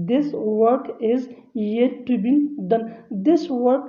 This work is yet to be done. This work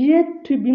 yet to be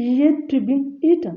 yet to be eaten.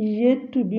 yet to be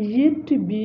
yet to be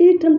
eaten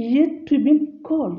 yet to be called.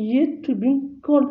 yet to be called.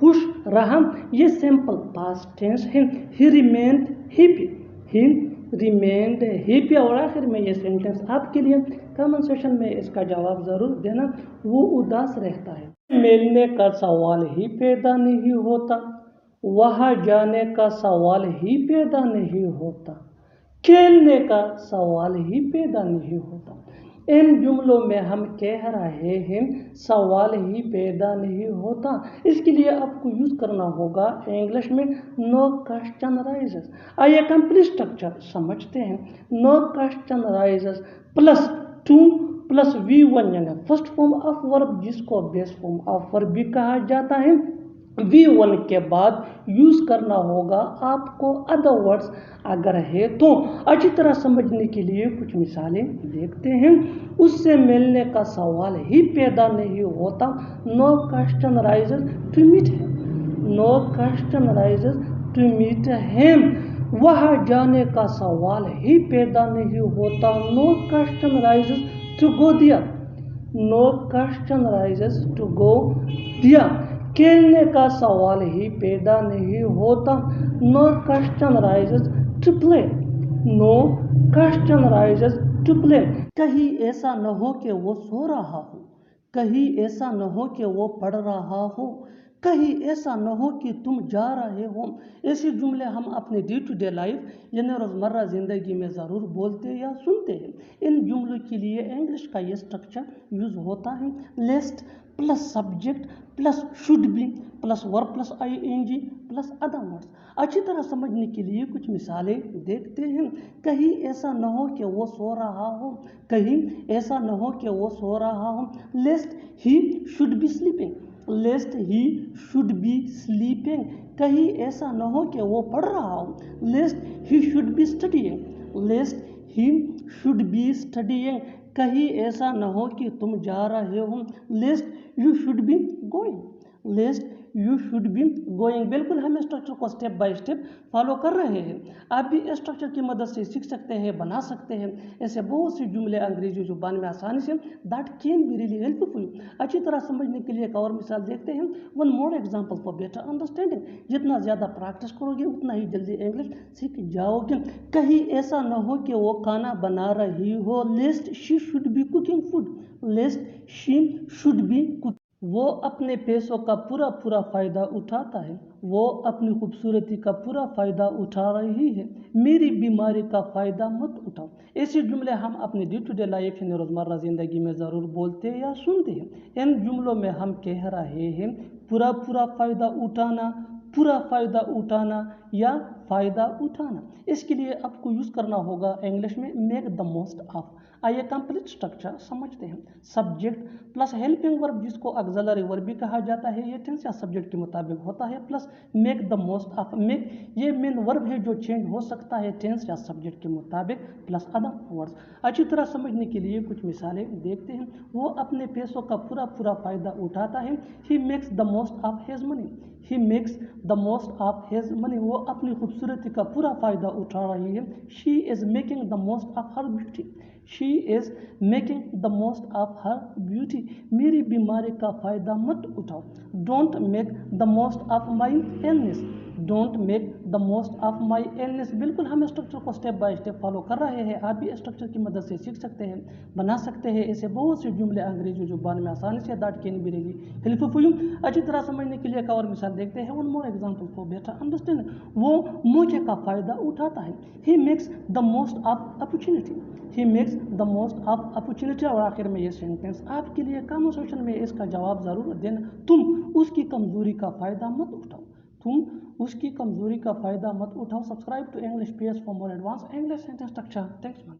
خوش رہا یہ simple past tense ہے. ہی remained happy. ہی remained happy اور آخر میں یہ sentence آپ کے لیے کامنٹ سیکشن میں اس کا جواب ضرور دینا. وہ اداس رہتا ہے. ملنے کا سوال ہی پیدا نہیں ہوتا. وہاں جانے کا سوال ہی پیدا نہیں ہوتا. کھیلنے کا سوال ہی پیدا نہیں ہوتا. ان جملوں میں ہم کہہ رہے ہیں سوال ہی پیدا نہیں ہوتا. اس کے لیے آپ کو یوز کرنا ہوگا انگلش میں نو کوسچن رائزز. آئیے کمپلیٹ اسٹرکچر سمجھتے ہیں. No question arises plus to plus V1 یعنی فرسٹ فارم آف ورب جس کو بیس فارم آف ورب بھی کہا جاتا ہے. V1 کے بعد یوز کرنا ہوگا آپ کو ادر ورڈز اگر ہے تو. اچھی طرح سمجھنے کے لیے کچھ مثالیں دیکھتے ہیں. اس سے ملنے کا سوال ہی پیدا نہیں ہوتا. No question arises to meet him. No question arises to meet him. وہاں جانے کا سوال ہی پیدا نہیں ہوتا. No question arises to go دیا. No question arises to go دیا. کھیلنے کا سوال ہی پیدا نہیں ہوتا. No question arises to play. No question arises to play. کہیں ایسا نہ ہو کہ وہ سو رہا ہو. کہیں ایسا نہ ہو کہ وہ پڑھ رہا ہو. کہیں ایسا نہ ہو کہ تم جا رہے ہو. ایسے جملے ہم اپنے ڈے ٹو ڈے لائف یعنی روزمرہ زندگی میں ضرور بولتے یا سنتے ہیں. ان جملوں کے لیے انگلش کا یہ اسٹرکچر یوز ہوتا ہے. Least plus subject plus should be plus verb plus ING plus other words. اچھی طرح سمجھنے کے لیے کچھ مثالیں دیکھتے ہیں. کہیں ایسا نہ ہو کہ وہ سو رہا ہو. کہیں ایسا نہ ہو کہ وہ سو رہا ہو. Lest he should be sleeping. Lest he should be sleeping. کہیں ایسا نہ ہو کہ وہ پڑھ رہا ہو. Lest he should be studying. Lest he should be studying. کہیں ایسا نہ ہو کہ تم جا رہے ہو. Lest you should be going. Lest you should be going. بالکل ہم اسٹرکچر کو اسٹیپ بائی اسٹیپ فالو کر رہے ہیں. آپ بھی اسٹرکچر کی مدد سے سیکھ سکتے ہیں بنا سکتے ہیں. ایسے بہت سی جملے انگریزی زبان میں آسانی سے that can be really helpful. اچھی طرح سمجھنے کے لیے ایک اور مثال دیکھتے ہیں. One more example for better understanding. جتنا زیادہ پریکٹس کرو گے اتنا ہی جلدی انگلش سیکھ جاؤ گے. کہیں ایسا نہ ہو کہ وہ کھانا بنا رہی ہو. Lest she should be cooking food. Lest she should be cooking. وہ اپنے پیسوں کا پورا فائدہ اٹھاتا ہے. وہ اپنی خوبصورتی کا پورا فائدہ اٹھا رہی ہے. میری بیماری کا فائدہ مت اٹھاؤ. ایسے جملے ہم اپنے ڈے ٹو ڈے لائف یعنی روزمرہ زندگی میں ضرور بولتے یا سنتے ہیں. ان جملوں میں ہم کہہ رہے ہیں پورا فائدہ اٹھانا, پورا فائدہ اٹھانا یا فائدہ اٹھانا. اس کے لیے آپ کو یوز کرنا ہوگا انگلش میں میک دا موسٹ آف. آئیے کمپلیٹ اسٹرکچر سمجھتے ہیں. سبجیکٹ پلس ہیلپنگ ورب جس کو آگزیلری ورب بھی کہا جاتا ہے. یہ ٹینس یا سبجیکٹ کے مطابق ہوتا ہے. Plus make the most of. Make یہ مین ورب ہے جو چینج ہو سکتا ہے ٹینس یا سبجیکٹ کے مطابق. Plus other words. اچھی طرح سمجھنے کے لیے کچھ مثالیں دیکھتے ہیں. وہ اپنے پیسوں کا پورا فائدہ اٹھاتا ہے. He makes the most of his money. He makes the most of his money. وہ اپنی خوبصورتی کا پورا فائدہ اٹھا رہی ہے. She is making the most of her beauty. She is making the most of her beauty. میری بیماری کا فائدہ مت اٹھاؤ. Don't make the most of my illness. Don't make the most of my illness. بالکل ہم اسٹرکچر کو step by step follow کر رہے ہیں. آپ بھی اسٹرکچر کی مدد سے سیکھ سکتے ہیں بنا سکتے ہیں. ایسے بہت سے جملے انگریزی زبان میں آسانی سے that can be really helpful. اچھی طرح سمجھنے کے لیے ایک اور مثال دیکھتے ہیں. One more example for better understanding. وہ موقع کا فائدہ اٹھاتا ہے. He makes the most of opportunity. He makes the most of opportunity. اور آخر میں یہ سینٹینس آپ کے لیے کامنٹ سیکشن میں اس کا جواب ضرور دینا. تم اس کی کمزوری کا فائدہ مت اٹھاؤ. تم اس کی کمزوری کا فائدہ مت اٹھاؤ. Subscribe to English PS for more advance English sentence structure. Thanks.